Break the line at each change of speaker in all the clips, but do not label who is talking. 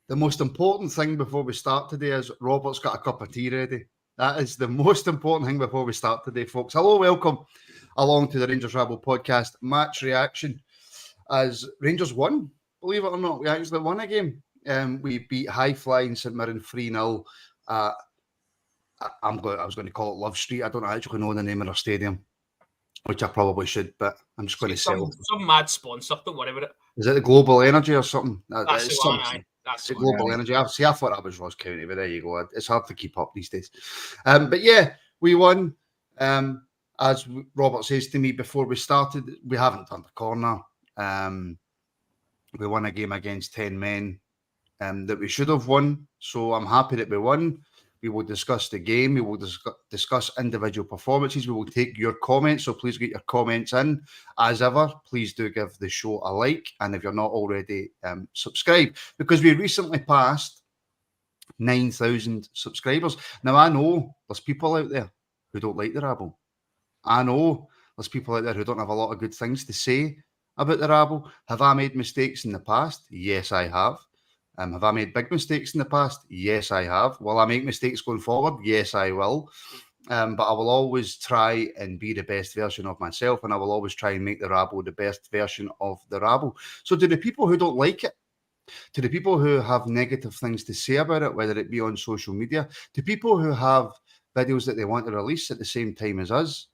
The most important thing before we start today is Robert's got a cup of tea ready. That is the most important thing before we start today, folks. Hello, welcome along to the Rangers Rabble podcast match reaction. As Rangers won, believe it or not, we actually won a game. We beat high flying St Mirren 3-0. I was going to call it Love Street. I don't actually know the name of their stadium, which I probably should, but I'm just going to sell
some mad sponsor. Don't worry about it.
Is it the Global Energy or something?
That's the one, aye. That's
the Global Energy. I thought that was Ross County, but there you go. It's hard to keep up these days. But yeah, we won. As Robert says to me before we started, we haven't turned a corner. We won a game against 10 men that we should have won. So I'm happy that we won. We will discuss the game. We will discuss individual performances. We will take your comments. So please get your comments in. As ever, please do give the show a like. And if you're not already, subscribe. Because we recently passed 9,000 subscribers. Now, I know there's people out there who don't like the Rabble. I know there's people out there who don't have a lot of good things to say about the Rabble. Have I made mistakes in the past? Yes, I have. Have I made big mistakes in the past? Yes, I have. Will I make mistakes going forward? Yes, I will. But I will always try and be the best version of myself, and I will always try and make the Rabble the best version of the Rabble. So to the people who don't like it, to the people who have negative things to say about it, whether it be on social media, to people who have videos that they want to release at the same time as us,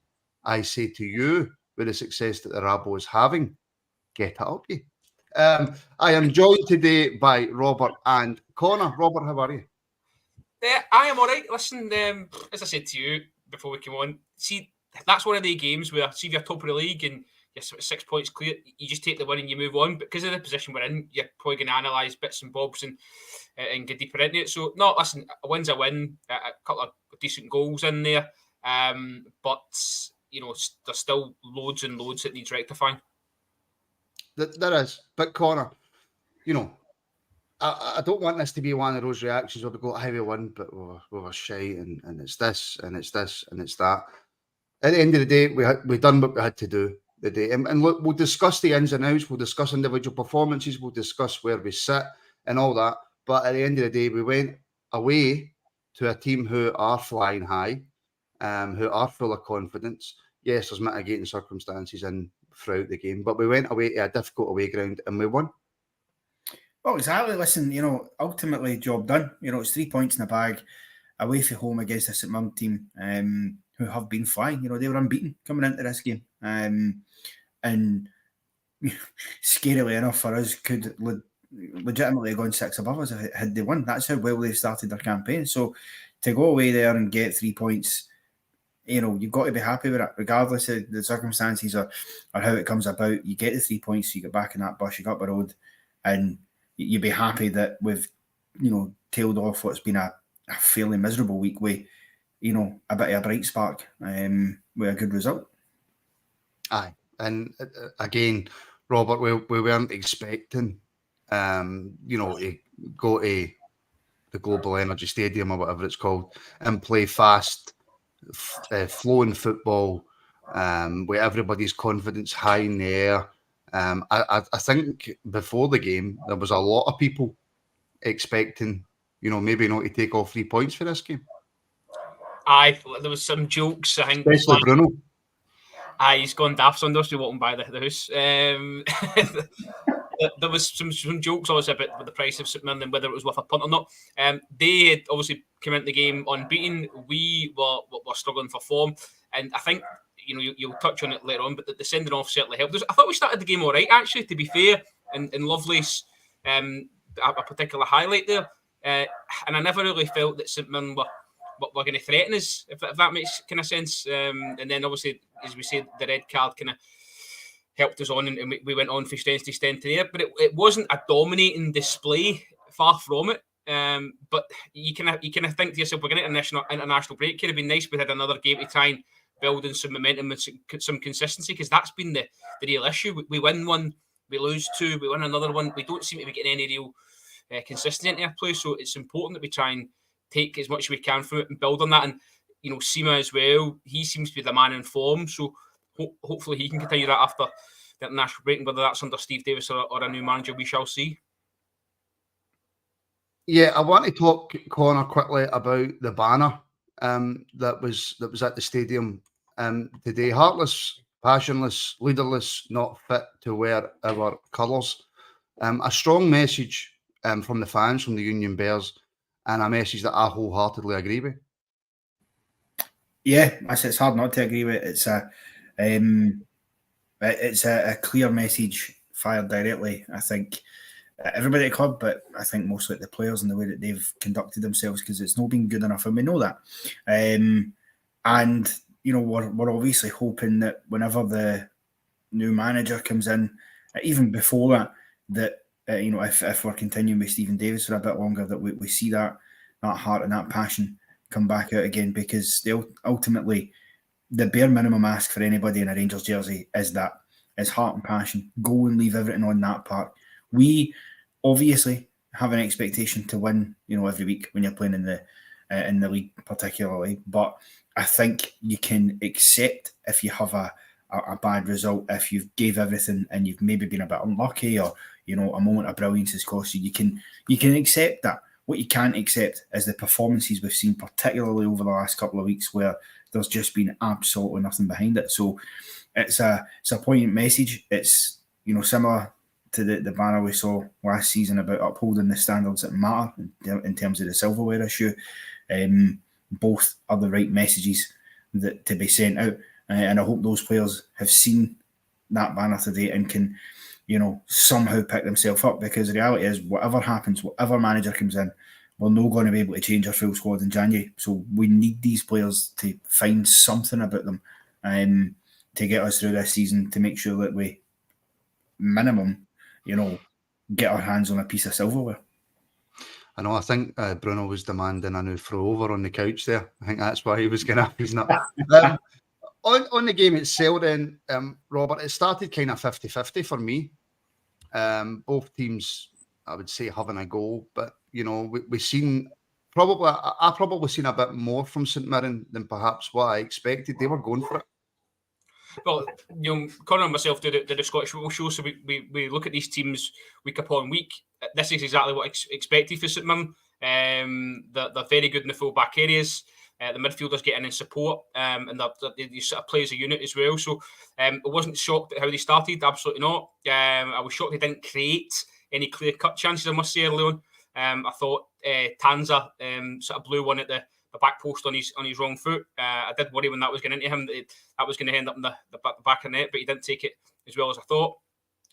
I say to you, with the success that the Rabble is having, get it up, you. I am joined today by Robert and Connor. Robert, how are you?
I am all right. Listen, as I said to you before we came on, see, that's one of the games where, see, if you're top of the league and you're 6 points clear, you just take the win and you move on. But because of the position we're in, you're probably going to analyse bits and bobs and get deeper into it. So, no, listen, a win's a win. A couple of decent goals in there. But, you know, there's still loads and loads that needs rectifying.
There is. But Connor, you know, I don't want this to be one of those reactions where we go, hey, we won, but we were shite, and it's this, and it's this, and it's that. At the end of the day, we done what we had to do the day. And look, we'll discuss the ins and outs, we'll discuss individual performances, we'll discuss where we sit and all that. But at the end of the day, we went away to a team who are flying high, who are full of confidence. Yes, there's mitigating circumstances in throughout the game, but we went away to a difficult away ground and we won.
Well, exactly. Listen, you know, ultimately job done. You know, it's 3 points in the bag away from home against a St Mirren team who have been flying. You know, they were unbeaten coming into this game. And scarily enough for us, could legitimately have gone 6 above us had they won. That's how well they started their campaign. So to go away there and get 3 points, you know, you've got to be happy with it, regardless of the circumstances or how it comes about. You get the 3 points, you get back in that bus, you got the road, and you'd be happy that we've, you know, tailed off what's been a fairly miserable week with, you know, a bit of a bright spark with a good result.
Aye. And again, Robert, we weren't expecting, you know, to go to the Global Energy Stadium or whatever it's called and play fast, flowing football with everybody's confidence high in the air. I think before the game, there was a lot of people expecting, you know, maybe not to take all 3 points for this game.
Aye, there was some jokes, I think.
Especially Bruno.
Aye, he's gone daft under us walking by the house. There was some jokes obviously about the price of St Mirren and whether it was worth a punt or not. They had obviously come into the game unbeaten. We were struggling for form. And I think, you know, you'll touch on it later on, but the sending off certainly helped us. I thought we started the game all right, actually, to be fair, and Lovely's a particular highlight there. And I never really felt that St Mirren were going to threaten us, if that makes kind of sense. And then obviously, as we said, the red card kind of helped us on, and we went on from strength to strength there. But it wasn't a dominating display, far from it. But you kind of think to yourself, we're going to international break. It would have been nice if we had another game to try and build in some momentum and some consistency, because that's been the real issue. We win one, we lose two, we win another one. We don't seem to be getting any real consistency into our play. So it's important that we try and take as much as we can from it and build on that. And, you know, Sima as well, he seems to be the man in form. So hopefully he can continue that after the international break. And whether that's under Steve Davis or a new manager, we shall see.
Yeah, I want to talk, Connor, quickly about the banner that was at the stadium today. Heartless, passionless, leaderless, not fit to wear our colours. A strong message from the fans, from the Union Bears, and a message that I wholeheartedly agree with.
Yeah, it's hard not to agree with. It's a clear message fired directly, I think, everybody at the club, but I think mostly at the players and the way that they've conducted themselves, because it's not been good enough, and we know that. And you know, we're obviously hoping that whenever the new manager comes in, even before that you know, if we're continuing with Stephen Davis for a bit longer, that we see that heart and that passion come back out again, because they ultimately, the bare minimum ask for anybody in a Rangers jersey is heart and passion. Go and leave everything on that part. We obviously have an expectation to win, you know, every week when you're playing in the league, particularly. But I think you can accept if you have a bad result, if you've gave everything and you've maybe been a bit unlucky, or you know, a moment of brilliance has cost you. You can accept that. What you can't accept is the performances we've seen, particularly over the last couple of weeks, where there's just been absolutely nothing behind it. So it's a poignant message. It's, you know, similar to the banner we saw last season about upholding the standards that matter in terms of the silverware issue. Both are the right messages that to be sent out, and I hope those players have seen that banner today and can, you know, somehow pick themselves up, because the reality is, whatever happens, whatever manager comes in, we're not going to be able to change our full squad in January. So we need these players to find something about them to get us through this season, to make sure that we, minimum, you know, get our hands on a piece of silverware.
I know, I think Bruno was demanding a new throw over on the couch there. I think that's why he was getting up his nut. On the game itself then, Robert, it started kind of 50-50 for me. Both teams, I would say, having a goal, but you know, we've seen I probably seen a bit more from St Mirren than perhaps what I expected. They were going for it.
Well, you know, Connor and myself do the Scottish Football Show, so we look at these teams week upon week. This is exactly what I expected for St Mirren. They're very good in the full back areas. The midfielders get in and support, and they sort of play as a unit as well. So I wasn't shocked at how they started, absolutely not. I was shocked they didn't create any clear-cut chances, I must say, early on. I thought Tanza sort of blew one at the back post on his wrong foot. I did worry when that was going into him that was going to end up in the back of the net, but he didn't take it as well as I thought.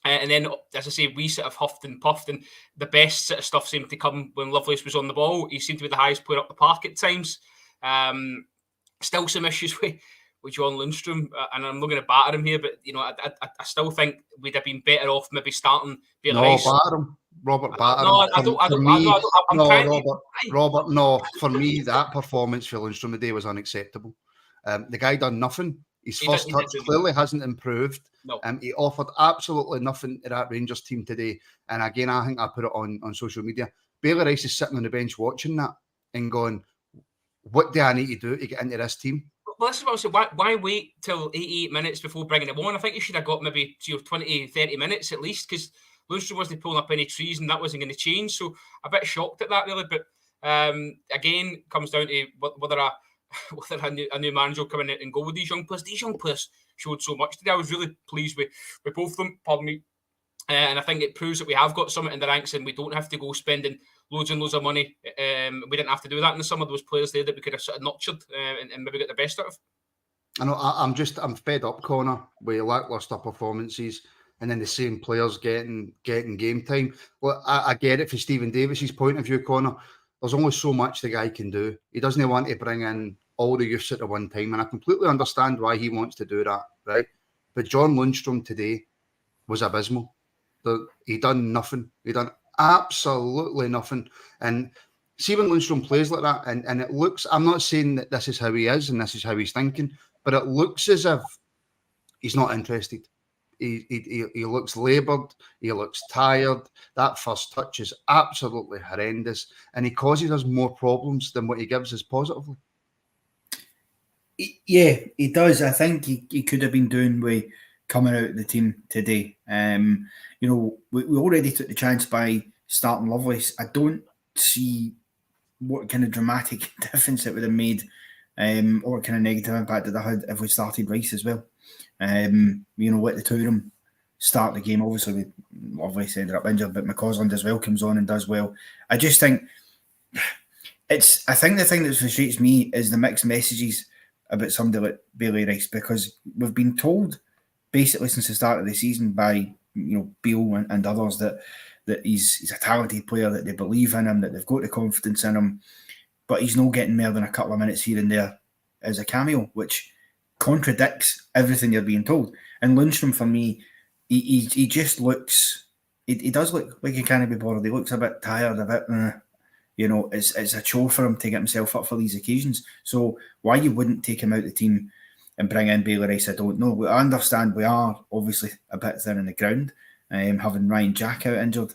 And then, as I say, we sort of huffed and puffed, and the best sort of stuff seemed to come when Lovelace was on the ball. He seemed to be the highest player up the park at times. Still some issues with John Lundstrom, and I'm not going to batter him here, but you know, I still think we'd have been better off maybe starting Baylor Rice.
Batter him. Robert Batter.
No, I don't.
Robert, no. For me, that performance for Lundstrom today was unacceptable. The guy done nothing. His first touch clearly hasn't improved.
No.
He offered absolutely nothing to that Rangers team today. And again, I think I put it on social media. Baylor Rice is sitting on the bench watching that and going, what do I need to do to get into this team?
Well, this is what I said. Why wait till 88 minutes before bringing him on? I think you should have got maybe 20, 30 minutes at least, because Lundstrom wasn't pulling up any trees and that wasn't going to change. So a bit shocked at that, really. But again, comes down to whether a new manager will come in and go with these young players. These young players showed so much today. I was really pleased with both of them, pardon me. And I think it proves that we have got something in the ranks and we don't have to go spending loads and loads of money. We didn't have to do that in some of those players there that we could have sort of nurtured and maybe get the best out of.
I know, I'm fed up, Connor, with lacklustre performances and then the same players getting game time. Well, I get it for Stephen Davis's point of view, Connor. There's only so much the guy can do. He doesn't want to bring in all the youths at the one time, and I completely understand why he wants to do that, right? But John Lundstrom today was abysmal. He done nothing. He done absolutely nothing. And see when Lundstrom plays like that, and it looks, I'm not saying that this is how he is and this is how he's thinking, but it looks as if he's not interested. He looks laboured. He looks tired. That first touch is absolutely horrendous, and he causes us more problems than what he gives us positively.
Yeah, he does. I think he could have been doing with coming out of the team today. You know, we already took the chance by starting Lovelace. I don't see what kind of dramatic difference it would have made, or what kind of negative impact it had if we started Rice as well. Let the two of them start the game. Obviously, we obviously ended up injured, but McCausland as well comes on and does well. I just think I think the thing that frustrates me is the mixed messages about somebody like Bailey Rice, because we've been told basically since the start of the season by Beale and others that he's a talented player, that they believe in him, that they've got the confidence in him, but he's not getting more than a couple of minutes here and there as a cameo, which contradicts everything you're being told. And Lundstrom, for me, he just looks, he does look like he can't be bothered. He looks a bit tired, a bit, it's a chore for him to get himself up for these occasions. So why you wouldn't take him out of the team and bring in Bailey Rice, I don't know. I understand we are obviously a bit thin in the ground, having Ryan Jack out injured,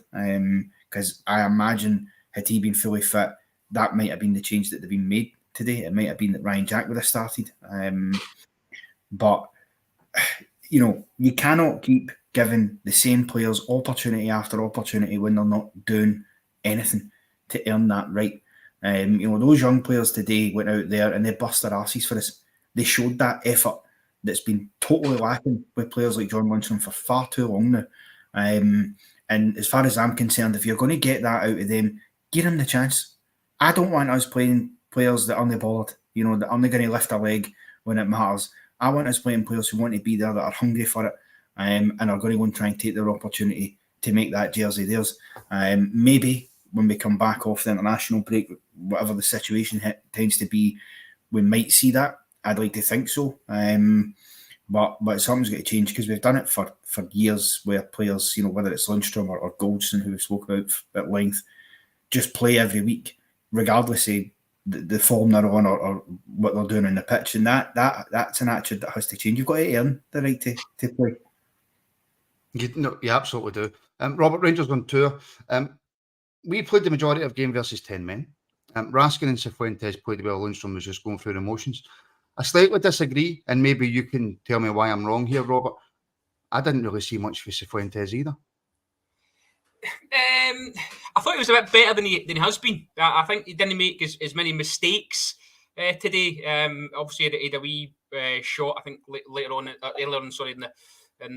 because I imagine had he been fully fit, that might have been the change that they've been made today. It might have been that Ryan Jack would have started. But, you cannot keep giving the same players opportunity after opportunity when they're not doing anything to earn that right. Those young players today went out there and they bust their arses for us. They showed that effort that's been totally lacking with players like John Lundstrom for far too long now. And as far as I'm concerned, if you're going to get that out of them, give them the chance. I don't want us playing players that aren't bothered, that aren't going to lift a leg when it matters. I want us playing players who want to be there, that are hungry for it, and are going to go and try and take their opportunity to make that jersey theirs. Maybe when we come back off the international break, whatever the situation tends to be, we might see that. I'd like to think so. But something's got to change, because we've done it for years where players, whether it's Lundstrom or Goldson, who we spoke about at length, just play every week, regardless of the form they're on or what they're doing on the pitch. And that's an attitude that has to change. You've got to earn the right to play.
You absolutely do. Robert, Rangers on tour. We played the majority of game versus 10 men. Raskin and Cifuentes played well. Lundstrom was just going through the motions. I slightly disagree, and maybe you can tell me why I'm wrong here, Robert. I didn't really see much for Cifuentes either.
I thought he was a bit better than he has been. I think he didn't make as many mistakes today. Obviously, he had a wee shot, I think, earlier on in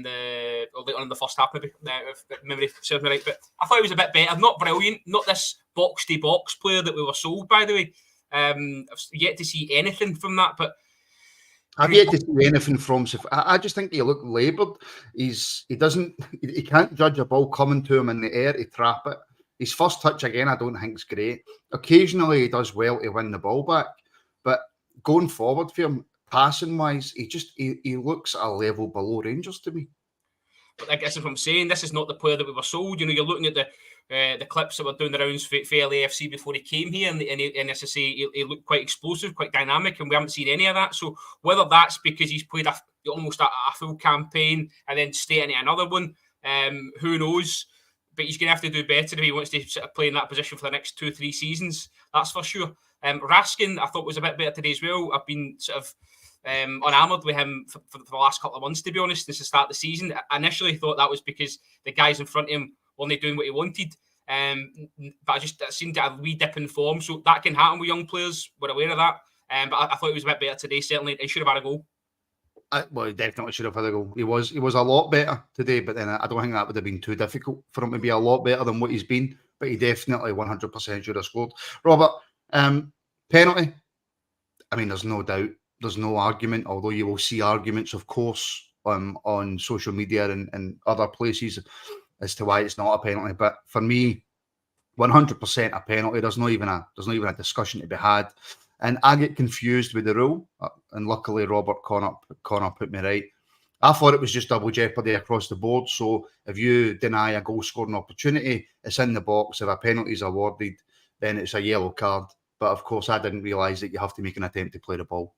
the first half, maybe, if memory serves me right. But I thought he was a bit better. Not brilliant. Not this box-to-box player that we were sold, by the way. I've yet to see anything from that, but
I've yet to see anything from Cifuentes. I just think he looked laboured. He can't judge a ball coming to him in the air to trap it. His first touch again, I don't think is great. Occasionally he does well to win the ball back, but going forward for him, passing wise, he looks a level below Rangers to me.
But I guess if I'm saying, this is not the player that we were sold. You're looking at the clips that were doing the rounds for LAFC before he came here, and as I say, he looked quite explosive, quite dynamic, and we haven't seen any of that. So whether that's because he's played almost a full campaign and then stay into another one, who knows? But he's going to have to do better if he wants to sort of play in that position for the next 2-3 seasons. That's for sure. Raskin, I thought, was a bit better today as well. I've been sort of unarmoured with him for the last couple of months, to be honest, since the start of the season. I initially thought that was because the guys in front of him weren't doing what he wanted. But I seemed to have a wee dip in form. So that can happen with young players. We're aware of that. But I thought he was a bit better today, certainly. He should have had a goal.
Well, he definitely should have had a goal. He was a lot better today, but then I don't think that would have been too difficult for him to be a lot better than what he's been. But he definitely 100% should have scored. Robert, penalty. I mean, there's no doubt. There's no argument, although you will see arguments, of course, on social media and other places as to why it's not a penalty. But for me, 100% a penalty. There's not even a discussion to be had. And I get confused with the rule. And luckily, Robert Connor put me right. I thought it was just double jeopardy across the board. So if you deny a goal scoring opportunity, it's in the box. If a penalty is awarded, then it's a yellow card. But of course, I didn't realise that you have to make an attempt to play the ball.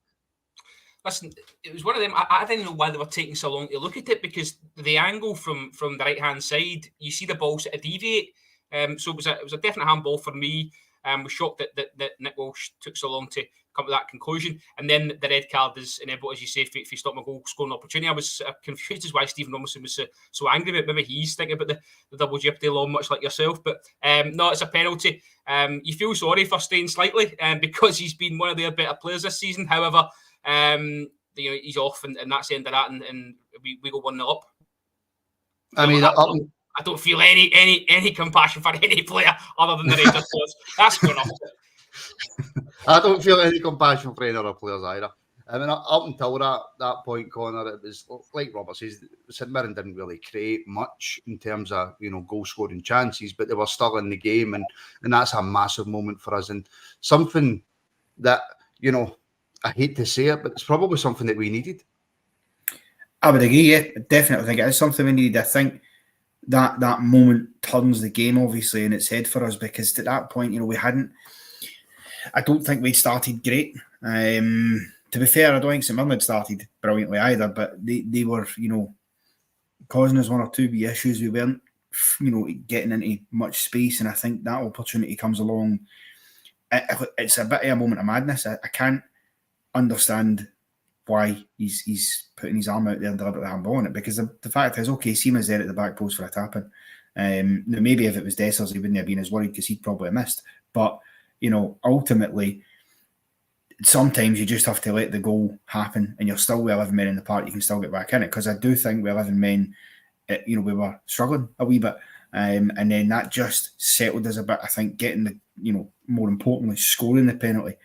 Listen, it was one of them. I didn't know why they were taking so long to look at it, because the angle from the right hand side, you see the ball sort of deviate. So it was a definite handball for me. Was shocked that Nick Walsh took so long to come to that conclusion. And then the red card is inevitable, as you say, if he stopped my goal scoring opportunity. I was confused as why Stephen Robinson was so angry about it. Maybe he's thinking about the double jeopardy law much like yourself. But no, it's a penalty. You feel sorry for Stein slightly because he's been one of their better players this season. However, he's off, and that's the end of that, and we go 1-0 up.
I mean,
I don't feel any compassion for any player other than the Rangers players. That's going off.
I don't feel any compassion for any other players either. I mean, up until that point, Connor, it was like Robert says, St Mirren didn't really create much in terms of goal scoring chances, but they were still in the game, and that's a massive moment for us, and something that I hate to say it, but it's probably something that we needed.
I would agree. Yeah, definitely think it is something we needed. I think that moment turns the game obviously in its head for us, because at that point, we hadn't. I don't think we'd started great. To be fair, I don't think St Mirren had started brilliantly either, but they were, causing us one or two wee issues. We weren't, getting into much space, and I think that opportunity comes along. It's a bit of a moment of madness. I can't understand why he's putting his arm out there and deliberately handballing it, because the fact is, okay, Seaman's there at the back post for a tap-in. Maybe if it was Dessers, he wouldn't have been as worried because he'd probably have missed. But ultimately, sometimes you just have to let the goal happen, and you're still with 11 men in the park. You can still get back in it, because I do think with 11 men, we were struggling a wee bit, and then that just settled us a bit. I think getting the, more importantly, scoring the penalty,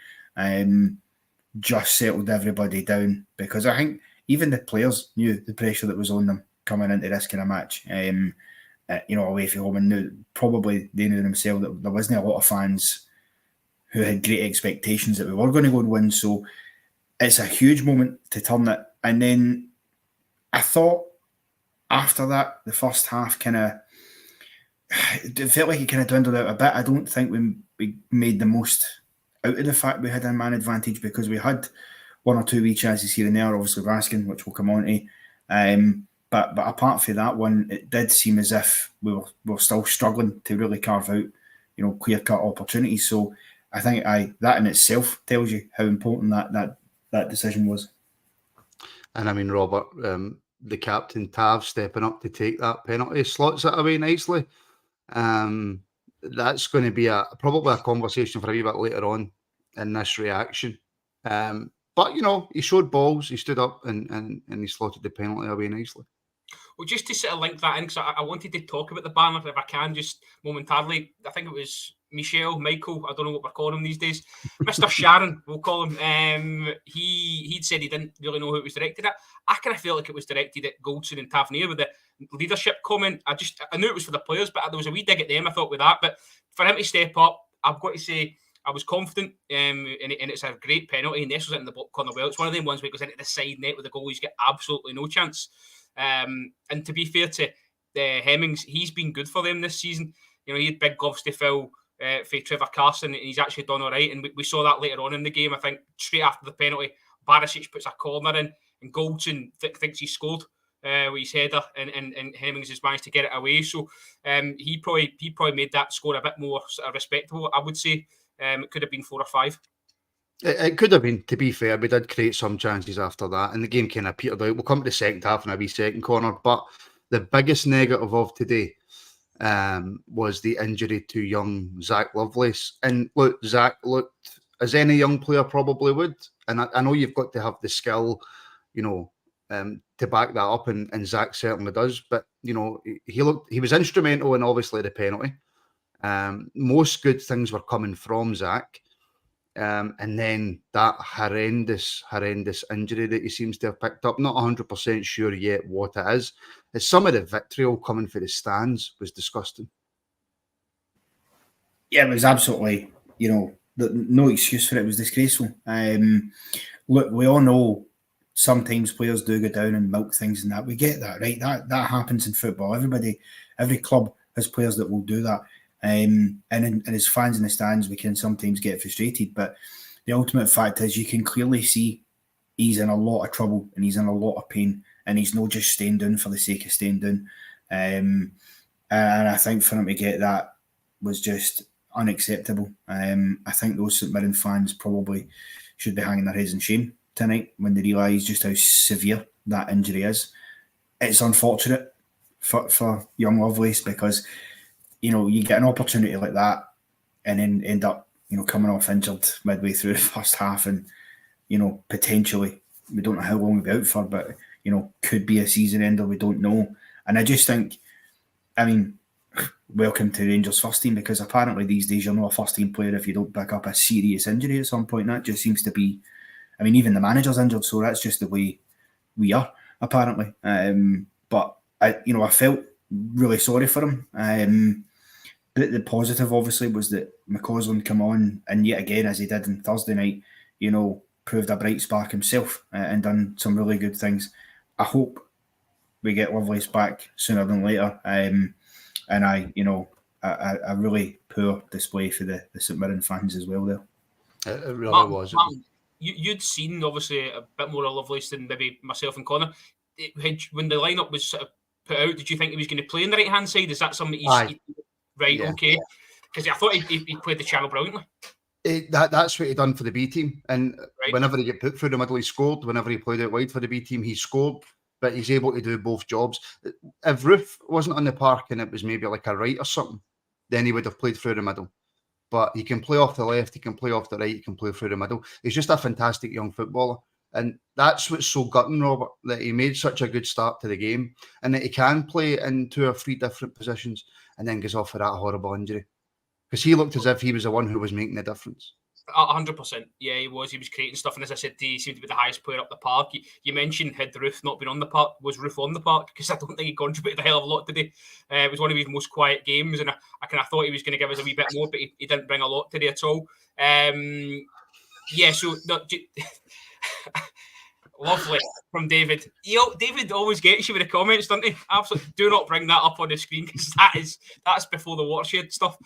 just settled everybody down, because I think even the players knew the pressure that was on them coming into this kind of match. Away from home, and they knew themselves that there wasn't a lot of fans who had great expectations that we were going to go and win. So it's a huge moment to turn it. And then I thought after that, the first half it felt like it kind of dwindled out a bit. I don't think we made the most out of the fact we had a man advantage, because we had one or two wee chances here and there, obviously Raskin, which we'll come on to. But apart from that one, it did seem as if we were still struggling to really carve out, clear-cut opportunities. So I think that in itself tells you how important that decision was. And
I mean, Robert, the captain Tav stepping up to take that penalty, slots it away nicely. That's going to be probably a conversation for a wee bit later on in this reaction. But he showed balls, he stood up and he slotted the penalty away nicely.
Well, just to sort of link that in, because I wanted to talk about the banner if I can, just momentarily. I think it was Michael, I don't know what we're calling him these days. Mr. Sharon, we'll call him. He'd said he didn't really know who it was directed at. I kind of felt like it was directed at Goldson and Tavernier with the leadership comment. I knew it was for the players, but there was a wee dig at them, I thought, with that. But for him to step up, I've got to say, I was confident, and it's a great penalty. Nestle's in the corner well. It's one of them ones where it goes into the side net with the goal. He's got absolutely no chance. And to be fair to Hemmings, he's been good for them this season. He had big gloves to fill for Trevor Carson, and he's actually done all right. And we saw that later on in the game. I think straight after the penalty, Barisic puts a corner in, and Goldson thinks he scored with his header, and Hemmings has managed to get it away. So he probably made that score a bit more sort of respectable, I would say. It could have been 4 or 5.
It could have been, to be fair. We did create some chances after that, and the game kind of petered out. We'll come to the second half in a wee second, Connor. But the biggest negative of today was the injury to young Zach Lovelace. And look, Zach looked as any young player probably would. And I know you've got to have the skill, to back that up, and Zach certainly does. But he was instrumental in obviously the penalty. Most good things were coming from Zach. And then that horrendous injury that he seems to have picked up. Not 100% sure yet what it is. Some of the vitriol coming for the stands was disgusting.
Yeah, it was absolutely, no excuse for it. It was disgraceful. Look, we all know sometimes players do go down and milk things and that. We get that, right? That happens in football. Every club has players that will do that. And as fans in the stands, we can sometimes get frustrated. But the ultimate fact is, you can clearly see he's in a lot of trouble and he's in a lot of pain, and he's not just staying down for the sake of staying down. And I think for him to get that was just unacceptable. I think those St Mirren fans probably should be hanging their heads in shame tonight when they realise just how severe that injury is. It's unfortunate for young Lovelace because, you get an opportunity like that and then end up, coming off injured midway through the first half and, potentially, we don't know how long we'll be out for, but, could be a season ender, we don't know. And I just think, welcome to Rangers first team, because apparently these days you're not a first team player if you don't pick up a serious injury at some point. That just seems to be, even the manager's injured, so that's just the way we are, apparently. But I felt really sorry for him. The positive, obviously, was that McCausland come on, and yet again, as he did on Thursday night, proved a bright spark himself and done some really good things. I hope we get Lovelace back sooner than later. And a really poor display for the St Mirren fans as well there.
It really was.
Martin, you'd seen, obviously, a bit more of Lovelace than maybe myself and Connor. When the lineup was sort of put out, did you think he was going to play on the right-hand side? Is that something right, yeah. Okay. Because I thought he played the channel brilliantly.
That's what he done for the B team. And whenever he get put through the middle, he scored. Whenever he played out wide for the B team, he scored. But he's able to do both jobs. If Roof wasn't on the park and it was maybe like a right or something, then he would have played through the middle. But he can play off the left, he can play off the right, he can play through the middle. He's just a fantastic young footballer. And that's what's so gutting, Robert, that he made such a good start to the game and that he can play in 2 or 3 different positions and then goes off for that horrible injury. Because he looked as if he was the one who was making the difference.
100%. Yeah, he was. He was creating stuff. And as I said, he seemed to be the highest player up the park. You mentioned, had Roof not been on the park, was Roof on the park? Because I don't think he contributed a hell of a lot today. It was one of his most quiet games. And I kind of thought he was going to give us a wee bit more, but he didn't bring a lot today at all. So... Lovely from David. David always gets you with the comments, doesn't he? Absolutely. Do not bring that up on the screen because that's before the watershed stuff.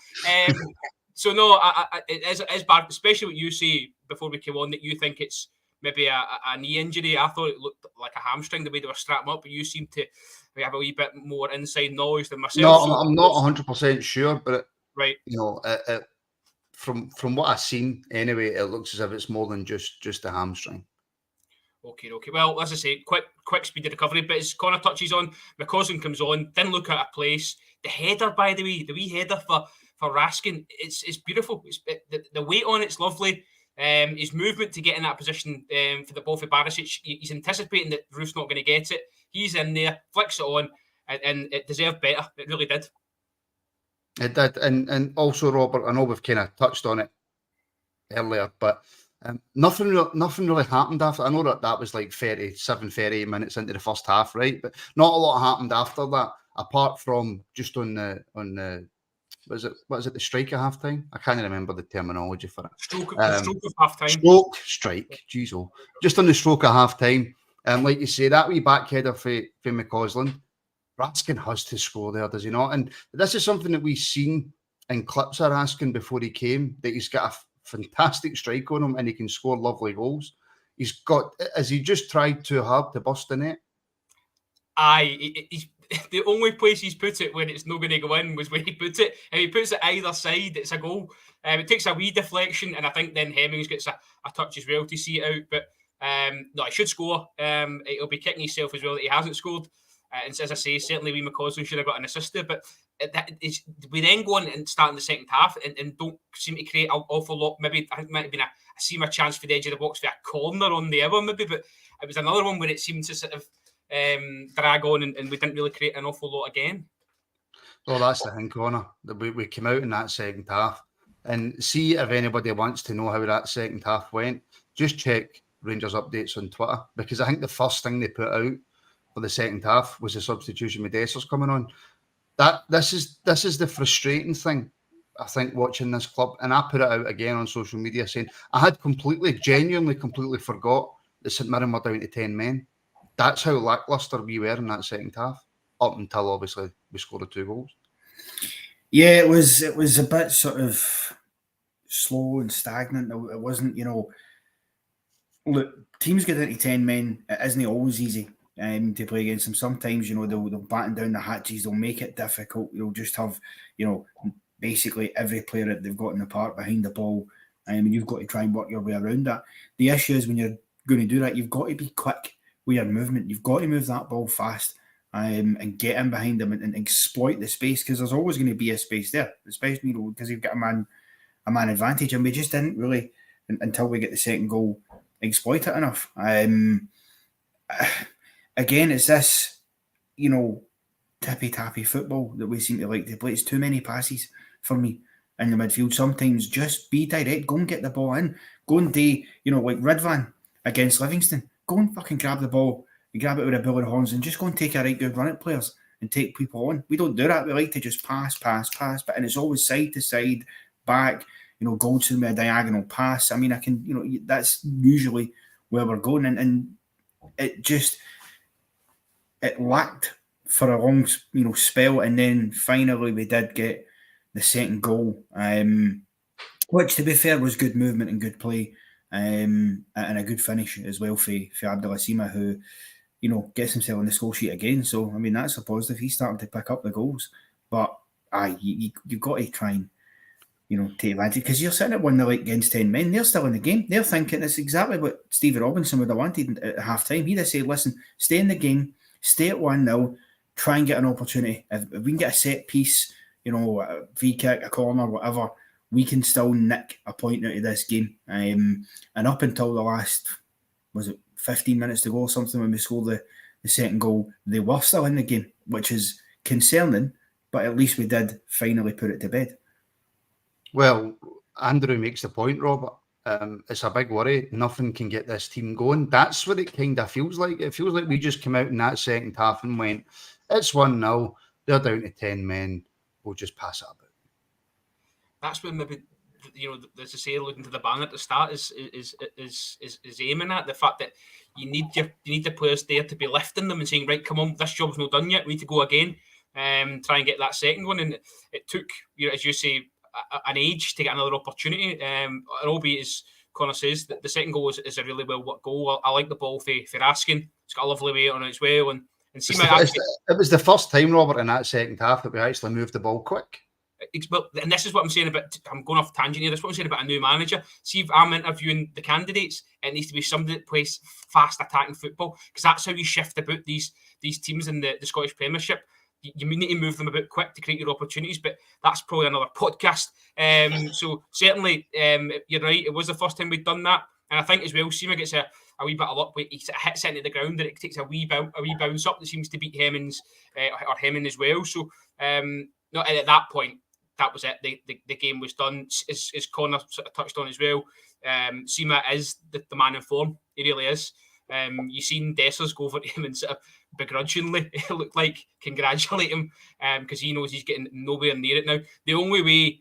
So no, it is bad, especially what you say before we came on that you think it's maybe a knee injury. I thought it looked like a hamstring the way they were strapping up, but you seem to have a wee bit more inside knowledge than myself.
No, I'm not 100% sure, but
right,
from what I've seen anyway, it looks as if it's more than just a hamstring.
Okay. Well, as I say, quick speed of recovery. But as Connor touches on, McCausland comes on, didn't look out of place. The header, by the way, the wee header for Raskin, it's beautiful. The weight on it's lovely. His movement to get in that position for the ball for Barisic, he's anticipating that Roof's not going to get it. He's in there, flicks it on, and it deserved better. It really did.
It did. And also, Robert, I know we've kind of touched on it earlier, but nothing really happened after. I know that was like 38 minutes into the first half, right? But not a lot happened after that, apart from just on the what is it, the strike at half time? I can't remember the terminology for it.
Stroke of half time.
Strike. Jeez, just on the stroke of half time. Like you say, that wee back header for McCausland, Raskin has to score there, does he not? And this is something that we've seen in clips of Raskin before he came, that he's got a fantastic strike on him and he can score lovely goals. Has he just tried too hard to bust the net?
He's the only place he's put it when it's not going to go in was where he put it. If he puts it either side, it's a goal. It takes a wee deflection, and I think then Hemmings gets a touch as well to see it out. But no, he should score. He'll be kicking himself as well that he hasn't scored. And as I say, certainly we McCausland should have got an assist there. But we then go on and start in the second half and don't seem to create an awful lot. Maybe I think it might have been a seam chance for the edge of the box for a corner on the other, maybe. But it was another one where it seemed to sort of drag on and we didn't really create an awful lot again.
Well, that's the thing, Connor. We came out in that second half, and see if anybody wants to know how that second half went, just check Rangers updates on Twitter, because I think the first thing they put out for the second half was the substitution with Dessers coming on. This is the frustrating thing, I think, watching this club, and I put it out again on social media saying I had genuinely forgot that St Mirren were down to 10 men. That's how lacklustre we were in that second half, up until obviously we scored the 2 goals.
Yeah, it was a bit sort of slow and stagnant. It wasn't, look, teams get into 10 men. It isn't always easy to play against them. Sometimes, they'll batten down the hatches. They'll make it difficult. You'll just have, basically every player that they've got in the park behind the ball, and you've got to try and work your way around that. The issue is when you're going to do that, you've got to be quick with your movement. You've got to move that ball fast and get in behind them and exploit the space, because there's always going to be a space there, especially because you've got a man advantage, and we just didn't really until we get the second goal exploit it enough. Again, it's this, tippy-tappy football that we seem to like to play. It's too many passes for me in the midfield. Sometimes just be direct, go and get the ball in, go and do, like Ridvan against Livingston, go and fucking grab the ball, you grab it with a bill and horns and just go and take a right good run at players and take people on. We don't do that. We like to just pass, and it's always side to side, back, Goldson with a diagonal pass. I mean, that's usually where we're going, and it lacked for a long, spell, and then finally we did get the second goal, which, to be fair, was good movement and good play, and a good finish as well for Abdallah Sima, who, gets himself on the score sheet again. So, I mean, that's a positive. He's starting to pick up the goals, but you've got to try and, take advantage, because you're sitting at 1-0 against 10 men. They're still in the game. They're thinking it's exactly what Stevie Robinson would have wanted at half time. He'd have said, listen, stay in the game, stay at 1-0, try and get an opportunity. If we can get a set piece, a free kick, a corner, whatever, we can still nick a point out of this game. And up until the last, 15 minutes to go or something, when we scored the second goal, they were still in the game, which is concerning, but at least we did finally put it to bed.
Well, Andrew makes the point, Robert. It's a big worry. Nothing can get this team going. That's what it kind of feels like. It feels like we just came out in that second half and went, it's 1-0. They're down to 10 men. We'll just pass it about.
That's when maybe, as I say, looking to the ban at the start is aiming at the fact that you need the players there to be lifting them and saying, right, come on, this job's not done yet. We need to go again. Try and get that second one. And it took, as you say, an age to get another opportunity. And albeit, as Connor says, the second goal is a really well worked goal. I like the ball for asking. It's got a lovely weight on it as well. And
it was the first time, Robert, in that second half that we actually moved the ball quick.
And this is what I'm saying about, I'm going off tangent here, this is what I'm saying about a new manager. See, if I'm interviewing the candidates, it needs to be somebody that plays fast attacking football, because that's how you shift about these teams in the Scottish Premiership. You need to move them a bit quick to create your opportunities, but that's probably another podcast. So certainly, you're right, it was the first time we'd done that. And I think as well, Seema gets a wee bit of luck. He hits into the ground and it takes a wee bounce up that seems to beat Hemmings or Hemming as well. So at that point, that was it. The game was done. As Connor sort of touched on as well, Seema is the man in form. He really is. You've seen Dessers go over to him and sort of begrudgingly, it looked like, congratulate him because he knows he's getting nowhere near it now. The only way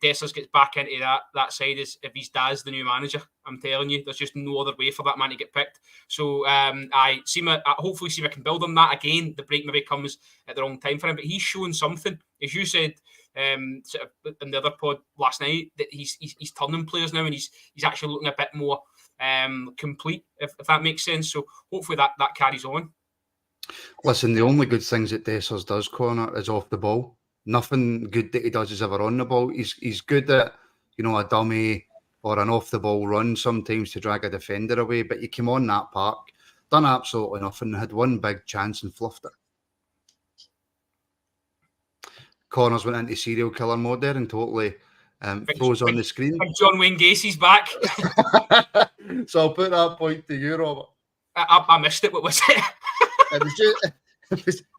Dessers gets back into that side is if his dad's the new manager. I'm telling you, there's just no other way for that man to get picked. So Seema, hopefully Seema can build on that again. The break maybe comes at the wrong time for him, but he's showing something. As you said sort of in the other pod last night, that he's turning players now and he's actually looking a bit more complete, if that makes sense. So hopefully that carries on.
Listen, the only good things that Dessers does, Connor, is off the ball. Nothing good that he does is ever on the ball. He's good at, a dummy or an off the ball run sometimes to drag a defender away, but he came on that park, done absolutely nothing, had one big chance and fluffed it. Connors went into serial killer mode there and totally froze on the screen.
John Wayne Gacy's back.
So I'll put that point to you, Robert.
I missed it. What was it?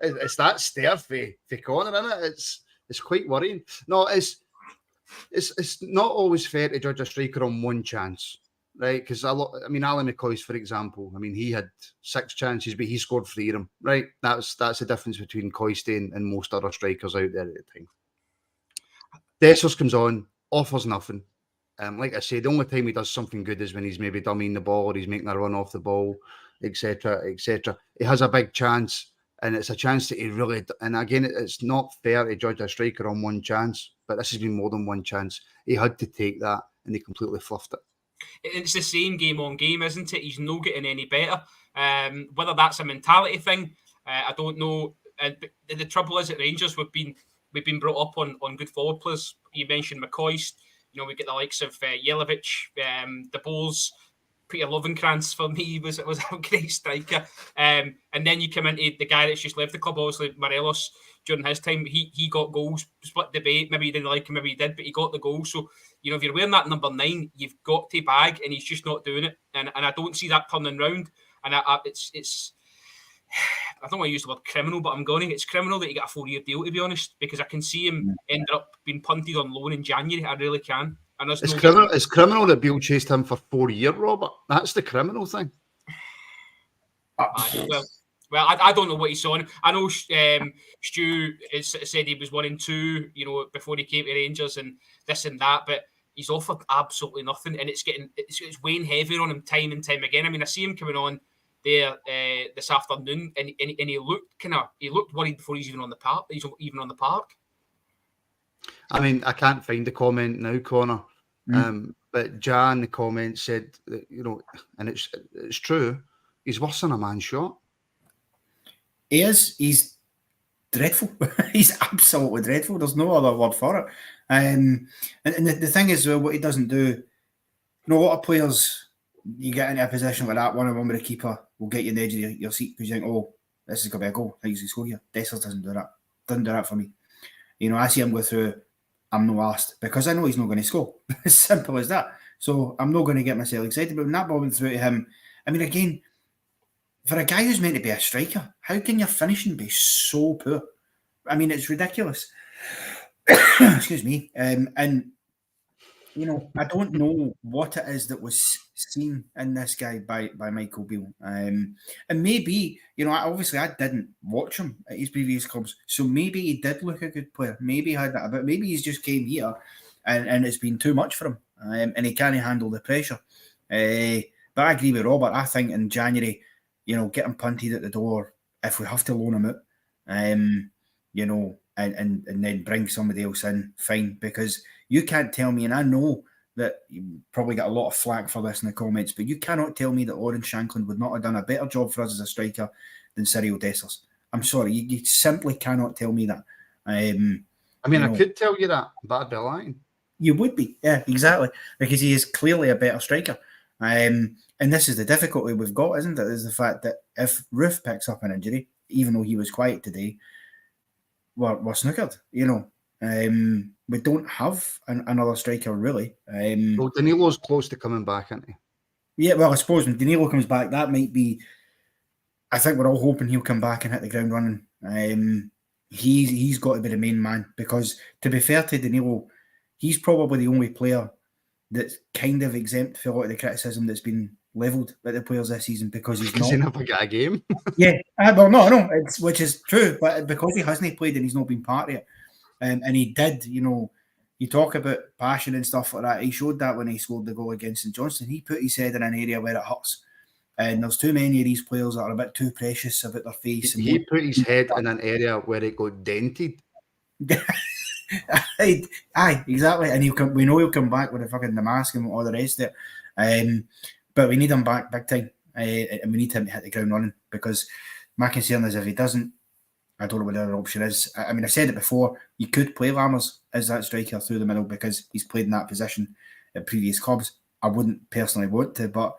It's that stare for Connor, isn't it? It's quite worrying. No, it's not always fair to judge a striker on one chance, right? Because Alan McCoy's, for example, he had 6 chances, but he scored 3 of them, right? That's the difference between Coisty and most other strikers out there at the time. Dessers comes on, offers nothing. Like I said, the only time he does something good is when he's maybe dummying the ball or he's making a run off the ball, etc., etc. He has a big chance, and it's a chance that he really... And again, it's not fair to judge a striker on one chance, but this has been more than one chance. He had to take that, and he completely fluffed it.
It's the same game on game, isn't it? He's not getting any better. Whether that's a mentality thing, I don't know. But the trouble is at Rangers, we've been we've been brought up on good forward players. You mentioned McCoist. You know, we get the likes of Jelic, the Bulls. Peter Lovenkrantz for me was a great striker. And then you come into the guy that's just left the club, obviously Morelos, during his time. He got goals, split debate. Maybe you didn't like him, maybe he did, but he got the goal. So, you know, if you're wearing that number 9, you've got to bag, and he's just not doing it. And I don't see that turning round. And it's I don't want to use the word criminal, but I'm going. It's criminal that he got a 4-year deal, to be honest, because I can see him end up being punted on loan in January. I really can. And
it's criminal that Beale chased him for 4 years, Robert. That's the criminal thing.
Well, I don't know what he saw. I know Stu said he was 1 and 2, you know, before he came to Rangers and this and that, but he's offered absolutely nothing, and it's weighing heavier on him time and time again. I mean, I see him coming on there this afternoon, and he looked worried before he's even on the park. He's even on the park.
I mean, I can't find the comment now, Connor. But Jan in the comment said that, you know, and it's true, he's worse than a man shot.
He is. He's dreadful. He's absolutely dreadful. There's no other word for it. And the thing is, what he doesn't do, you know, a lot of players, you get into a position like that, 1-on-1 with a keeper will get you in the edge of your seat because you think, oh, this is going to be a goal. I think he's going to score here. Dessers doesn't do that. Doesn't do that for me. You know, I see him go through, I'm no asked because I know he's not going to score. As simple as that. So I'm not going to get myself excited. But when that ball went through to him, I mean, again, for a guy who's meant to be a striker, how can your finishing be so poor? I mean, it's ridiculous. Excuse me. And, you know, I don't know what it is that was seen in this guy by Michael Beale. And maybe, you know, obviously I didn't watch him at his previous clubs, so maybe he did look a good player. Maybe he had that, but maybe he's just came here and it's been too much for him, and he can't handle the pressure. But I agree with Robert. I think in January, you know, get him punted at the door if we have to loan him out, you know, and then bring somebody else in, fine, because you can't tell me, and I know that you probably get a lot of flack for this in the comments, but you cannot tell me that Lawrence Shankland would not have done a better job for us as a striker than Cyril Dessers. I'm sorry, you simply cannot tell me that. I mean,
I could tell you that, but I'd be lying.
You would be, yeah, exactly, because he is clearly a better striker. And this is the difficulty we've got, isn't it? Is the fact that if Roof picks up an injury, even though he was quiet today, we're snookered, you know. We don't have another striker, really.
Well, Danilo's close to coming back, isn't he?
Yeah, well, I suppose when Danilo comes back, that might be... I think we're all hoping he'll come back and hit the ground running. He's got to be the main man, because, to be fair to Danilo, he's probably the only player that's kind of exempt for a lot of the criticism that's been levelled at the players this season, because he's not...
he never got a game.
Yeah, well, no, which is true, but because he hasn't played and he's not been part of it, and he did, you know, you talk about passion and stuff like that, he showed that when he scored the goal against St Johnstone. He put his head in an area where it hurts, and there's too many of these players that are a bit too precious about their face.
He put his head in an area where it got dented.
Aye, exactly, and we know he'll come back with the mask and all the rest of it. But we need him back big time, and we need him to hit the ground running, because my concern is if he doesn't, I don't know what the other option is. I mean, I've said it before, you could play Lammers as that striker through the middle because he's played in that position at previous clubs. I wouldn't personally want to, but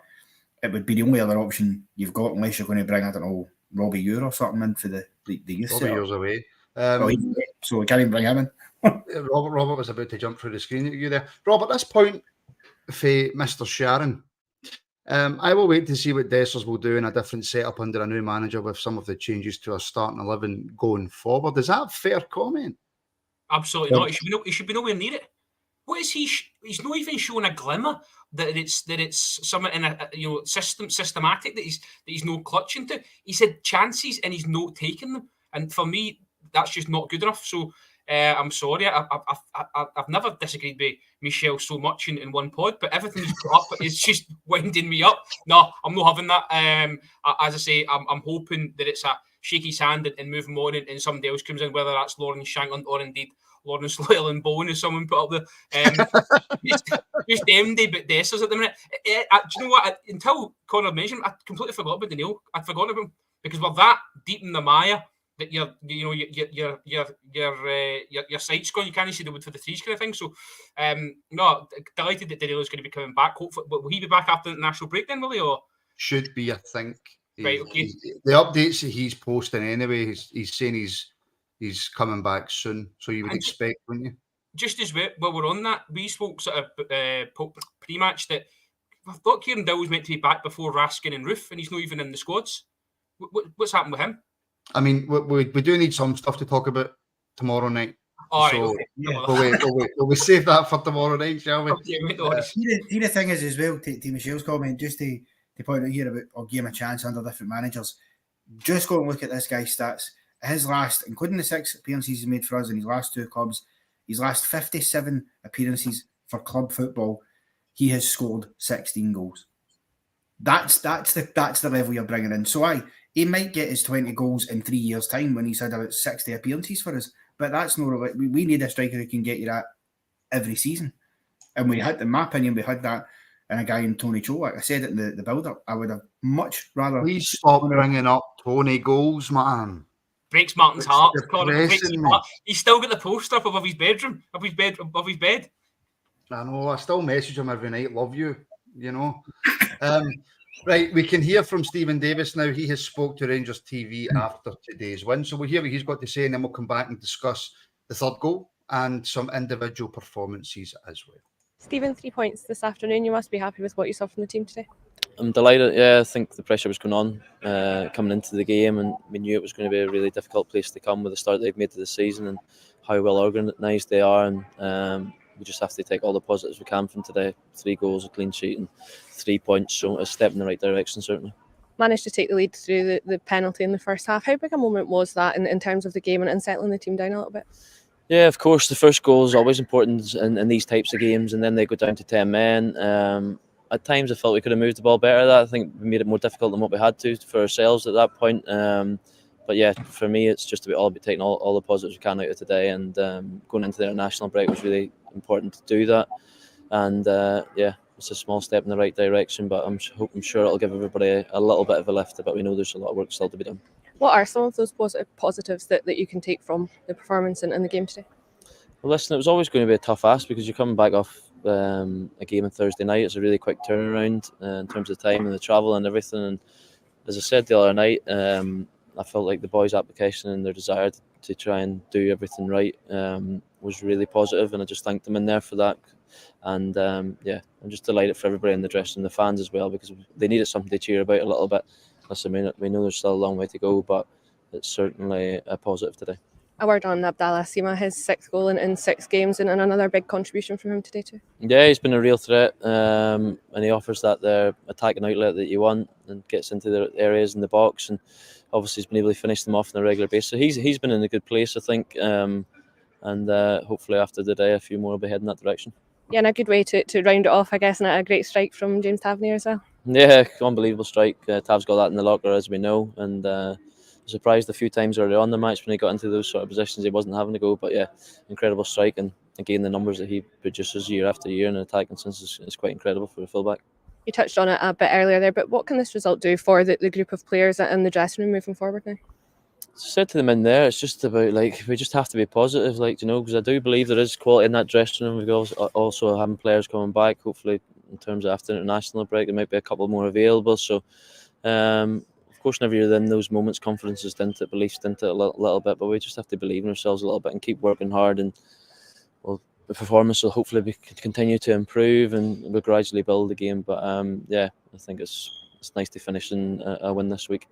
it would be the only other option you've got, unless you're going to bring, I don't know, Robbie Ure or something in for the youth.
Robbie Ure's away.
So we can't even bring him in.
Robert was about to jump through the screen at you there. Robert, this point for Mr. Sharon. I will wait to see what Dessers will do in a different setup under a new manager with some of the changes to our starting 11 going forward. Is that a fair comment?
Absolutely not. He should be nowhere near it. What is he? He's not even showing a glimmer that it's something in a systematic that he's not clutching to. He said chances and he's not taking them, and for me, that's just not good enough. So I'm sorry, I've never disagreed with Michelle so much in one pod, but everything he's put up is just winding me up. No, I'm not having that. As I say, I'm hoping that it's a shake his hand and move him on, and somebody else comes in, whether that's Lawrence Shankland or indeed Lawrence Llewellyn-Bowen, as someone put up there. Just MD, but Dessers at the minute. Do you know what? Until Connor mentioned, I completely forgot about Danilo. I'd forgotten about him because we're that deep in the mire that your sight's gone. You can't see the wood for the trees, kind of thing. So, no, delighted that Daryl is going to be coming back. Hopefully, will he be back after the international break then? Will he? Or
should be, I think.
Right. Okay.
The updates that he's posting anyway, he's saying he's coming back soon. So you would expect, wouldn't you?
Just as while we're on that, we spoke sort of pre-match that I thought Kieran Dowell was meant to be back before Raskin and Roof, and he's not even in the squads. What's happened with him?
I mean, we do need some stuff to talk about tomorrow night.
All right,
so
okay.
Will we save that for tomorrow night, shall we?
Okay,
the thing is as well, to Michelle's comment, just to point out here about or give him a chance under different managers. Just go and look at this guy's stats. His last, including the 6 appearances he's made for us in his last 2 clubs, his last 57 appearances for club football, he has scored 16 goals. That's the level you're bringing in. So he might get his 20 goals in 3 years' time when he's had about 60 appearances for us. But that's not really. We need a striker who can get you that every season. And in my opinion, we had that in a guy in Tony Cho. Like I said it in the build-up, I would have much rather.
Please stop bringing up Tony goals, man.
Breaks Martin's heart. He's still got the poster up above his bedroom, above his bed.
I know. I still message him every night. Love you. You know. Right, we can hear from Stephen Davis now. He has spoke to Rangers TV after today's win. So we'll hear what he's got to say, and then we'll come back and discuss the third goal and some individual performances as well.
Stephen, 3 points this afternoon. You must be happy with what you saw from the team today.
I'm delighted. Yeah, I think the pressure was going on coming into the game, and we knew it was going to be a really difficult place to come with the start they've made to the season and how well organised they are. And we just have to take all the positives we can from today. 3 goals, a clean sheet, and 3 points. So a step in the right direction, certainly.
Managed to take the lead through the penalty in the first half. How big a moment was that in terms of the game and settling the team down a little bit?
Yeah, of course, the first goal is always important in these types of games, and then they go down to 10 men. At times I felt we could have moved the ball better. I think we made it more difficult than what we had to for ourselves at that point. But yeah, for me, it's just all about taking all the positives we can out of today, and going into the international break was really important to do that. And yeah, it's a small step in the right direction, but I'm sure it'll give everybody a little bit of a lift, but we know there's a lot of work still to be done.
What are some of those positives that you can take from the performance in the game today?
Well, listen, it was always going to be a tough ask because you're coming back off a game on Thursday night. It's a really quick turnaround in terms of time and the travel and everything. And as I said the other night, I felt like the boys' application and their desire to try and do everything right was really positive, and I just thanked them in there for that. And yeah, I'm just delighted for everybody in the dressing room, the fans as well, because they needed something to cheer about a little bit. Listen, we know there's still a long way to go, but it's certainly a positive today.
A word on Abdallah Sima, his 6th goal in 6 games, and another big contribution from him today too.
Yeah, he's been a real threat, and he offers that their attacking outlet that you want and gets into the areas in the box, and obviously he's been able to finish them off on a regular basis. So he's been in a good place, I think, and hopefully after the day a few more will be heading that direction.
Yeah, and a good way to round it off, I guess, and a great strike from James Tavernier as well.
Yeah, unbelievable strike. Tav's got that in the locker, as we know, and surprised a few times early on the match when he got into those sort of positions he wasn't having to go. But yeah, incredible strike, and again the numbers that he produces year after year in an attacking sense is quite incredible for a fullback.
You touched on it a bit earlier there, but what can this result do for the group of players and the dressing room moving forward now?
As I said to them in there, it's just about we just have to be positive, because I do believe there is quality in that dressing room. We've also having players coming back, hopefully in terms of after international break there might be a couple more available. So of course, whenever you're in those moments, confidence is into it, belief's into it a little bit, but we just have to believe in ourselves a little bit and keep working hard, and the performance will hopefully continue to improve, and we'll gradually build the game. But yeah, I think it's nice to finish in a win this week.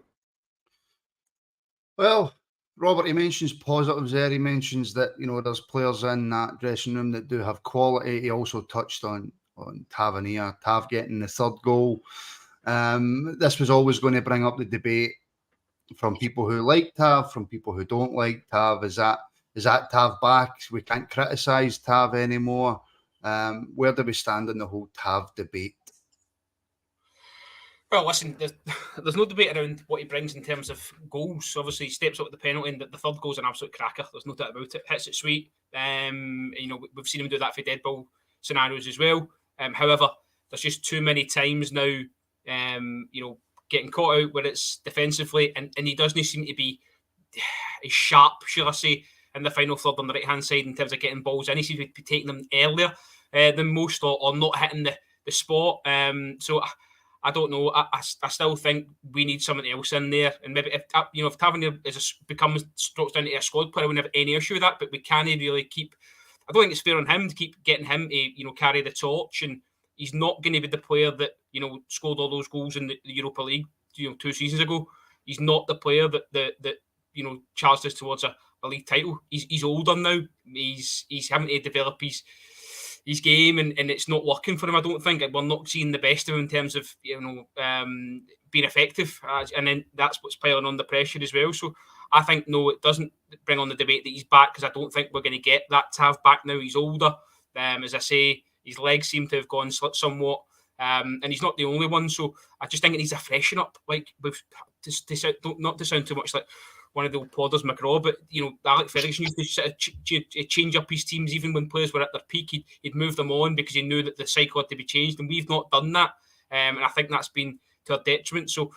Well, Robert, he mentions positives there. He mentions that, there's players in that dressing room that do have quality. He also touched on Tavernier, Tav getting the 3rd goal. This was always going to bring up the debate from people who like Tav, from people who don't like Tav. Is that Tav back? We can't criticise Tav anymore. Where do we stand in the whole Tav debate?
Well, listen, there's no debate around what he brings in terms of goals. Obviously, he steps up with the penalty, and the 3rd goal's an absolute cracker. There's no doubt about it. Hits it sweet. We've seen him do that for dead ball scenarios as well. However, there's just too many times now, getting caught out where it's defensively, and he doesn't seem to be sharp, shall I say, in the final third on the right-hand side in terms of getting balls in. He seems to be taking them earlier than most, or not hitting the spot. So I don't know. I still think we need somebody else in there, and maybe if Tavernier drops down to a squad player, I wouldn't have any issue with that. But we can't really keep. I don't think it's fair on him to keep getting him to carry the torch, and he's not going to be the player that scored all those goals in the Europa League 2 seasons ago. He's not the player that charged us towards a league title. He's older now. He's having to develop his game, and it's not working for him. I don't think we're not seeing the best of him in terms of being effective, and then that's what's piling on the pressure as well. So I think no, it doesn't bring on the debate that he's back, because I don't think we're going to get that Tav back now. He's older, as I say, his legs seem to have gone somewhat, and he's not the only one. So I just think it needs a freshen up. Like not to sound too much like one of the old podders, McGraw, but Alex Ferguson used to sort of change up his teams even when players were at their peak. He'd move them on because he knew that the cycle had to be changed, and we've not done that, and I think that's been to our detriment. So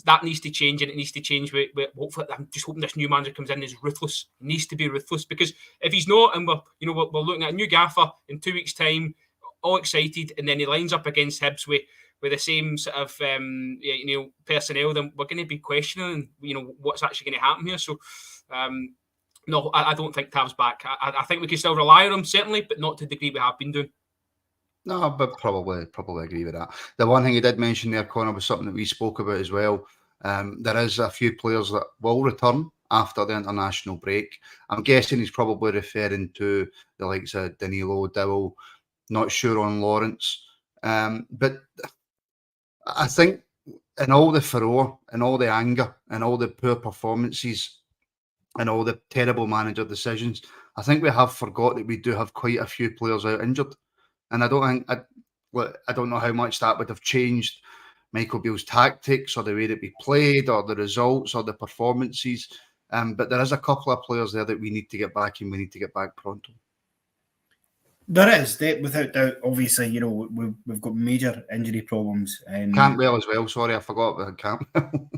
that needs to change, and it needs to change. Hopefully, I'm just hoping this new manager comes in and is ruthless. He needs to be ruthless, because if he's not, and we're looking at a new gaffer in 2 weeks' time, all excited, and then he lines up against Hibs with the same sort of personnel, then we're going to be questioning what's actually going to happen here. So no, I don't think Tav's back. I think we can still rely on him, certainly, but not to the degree we have been doing.
No, but probably agree with that. The one thing you did mention there, Connor, was something that we spoke about as well. There is a few players that will return after the international break. I'm guessing he's probably referring to the likes of Danilo, Dowell, not sure on Lawrence. But I think in all the furore and all the anger and all the poor performances and all the terrible manager decisions, I think we have forgot that we do have quite a few players out injured. And I don't know how much that would have changed Michael Beale's tactics or the way that we played or the results or the performances. But there is a couple of players there that we need to get back, and we need to get back pronto.
There is, without doubt. Obviously, we've got major injury problems.
Cantwell as well. Sorry, I forgot about Cantwell.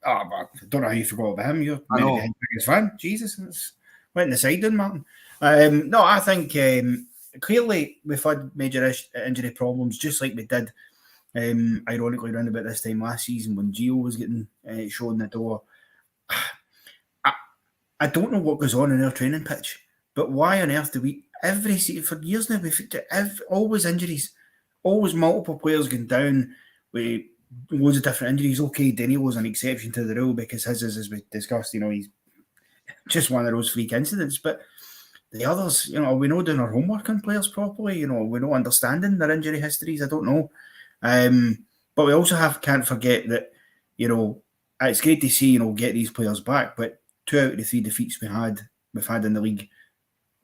I don't know how you forgot about him. You're meant to be his biggest fan. Jesus, went aside then, Martin. No, I think clearly we've had major injury problems, just like we did, ironically, around about this time last season when Gio was getting shown the door. I don't know what goes on in our training pitch, but why on earth do we, for years now, always injuries, always multiple players going down with loads of different injuries. Okay, Denny was an exception to the rule because his is, as we discussed, he's just one of those freak incidents. But the others, we're not doing our homework on players properly. We're not understanding their injury histories. I don't know. But we also can't forget that, it's great to see, get these players back. But 2 out of the 3 defeats we've had in the league,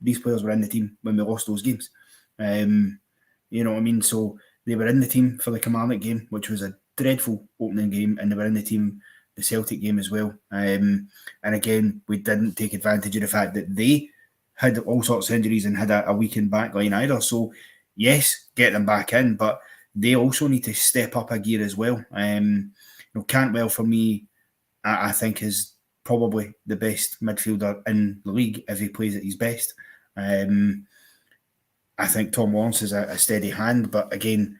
these players were in the team when we lost those games. You know what I mean? So they were in the team for the Kilmarnock game, which was a dreadful opening game, and they were in the team the Celtic game as well. And again, we didn't take advantage of the fact that they had all sorts of injuries and had a weakened back line either. So yes, get them back in, but they also need to step up a gear as well. Cantwell for me, I think is probably the best midfielder in the league if he plays at his best. I think Tom Lawrence is a steady hand, but again,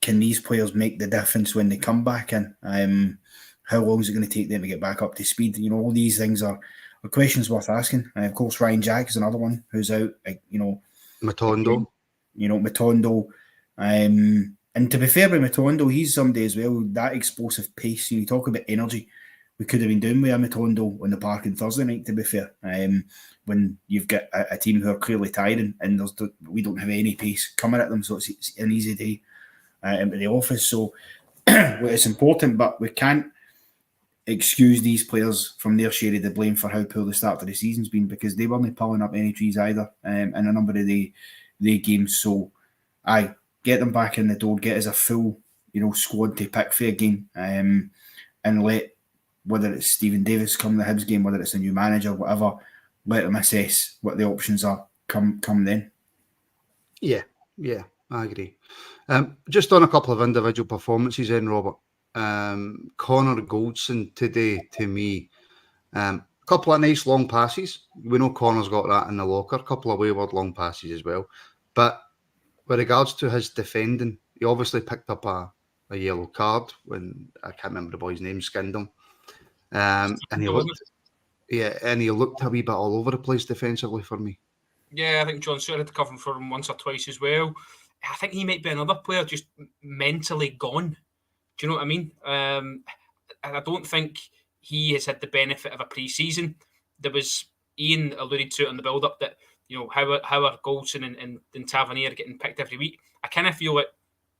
can these players make the difference when they come back in? How long is it going to take them to get back up to speed? All these things are questions worth asking. Of course, Ryan Jack is another one who's out.
Matondo.
Matondo. And to be fair with Matondo, he's somebody as well, that explosive pace. You talk about energy. We could have been doing with a Matondo on the park on Thursday night, to be fair. When you've got a team who are clearly tiring and we don't have any pace coming at them, so it's an easy day into the office. So it's important, but we can't excuse these players from their share of the blame for how poor the start of the season's been, because they weren't pulling up any trees either in a number of the games. So I get them back in the door, get us a full squad to pick for a game, and let, whether it's Stephen Davis come the Hibs game, whether it's a new manager, whatever, let them assess what the options are come then. Yeah,
I agree. Just on a couple of individual performances then, Robert. Connor Goldson today, to me, A couple of nice long passes. We know Connor's got that in the locker. A couple of wayward long passes as well. But with regards to his defending, he obviously picked up a yellow card when, I can't remember the boy's name, skinned him. And he looked a wee bit all over the place defensively for me.
Yeah, I think John Suter had to cover for him once or twice as well. I think he might be another player just mentally gone. Do you know what I mean? I don't think he has had the benefit of a pre-season. There was, Ian alluded to it on the build-up, that how are Goldson and Tavernier getting picked every week. I kind of feel like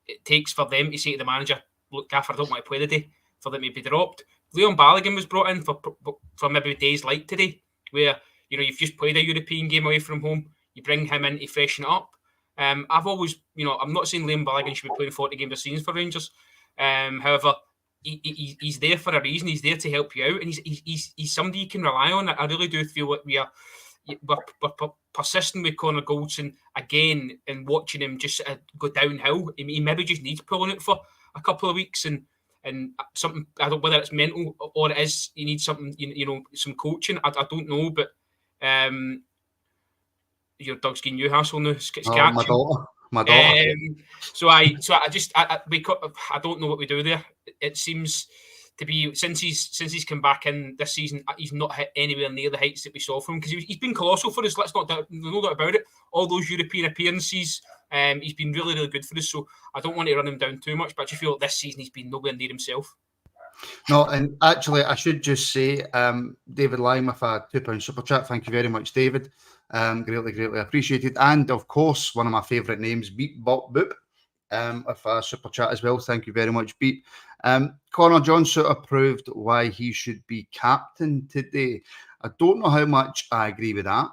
it takes for them to say to the manager, look, Gaffer, I don't want to play today, for them to be dropped. Leon Balogun was brought in for maybe days like today, where you've just played a European game away from home. You bring him in to freshen it up. I've always, I'm not saying Leon Balogun should be playing 40 games a season for Rangers. However, he's there for a reason. He's there to help you out, and he's somebody you can rely on. I really do feel like we're persistent with Connor Goldson again and watching him just go downhill. He maybe just needs pulling it for a couple of weeks and something. I don't know whether it's mental or it is he needs something. Some coaching. I don't know, but your dog's getting Newcastle now. It's
My daughter.
So I don't know what we do there. It seems to be since he's come back in this season, he's not hit anywhere near the heights that we saw from him, because he's been colossal for us. Let's no doubt about it. All those European appearances, he's been really, really good for us. So I don't want to run him down too much, but I just feel like this season he's been nowhere near himself.
No, and actually, I should just say, David Lyme with a £2 super chat. Thank you very much, David. Greatly appreciated. And of course, one of my favourite names, Beep Bop Boop, with a super chat as well. Thank you very much, Beep. Connor John Suter proved why he should be captain today. I don't know how much I agree with that,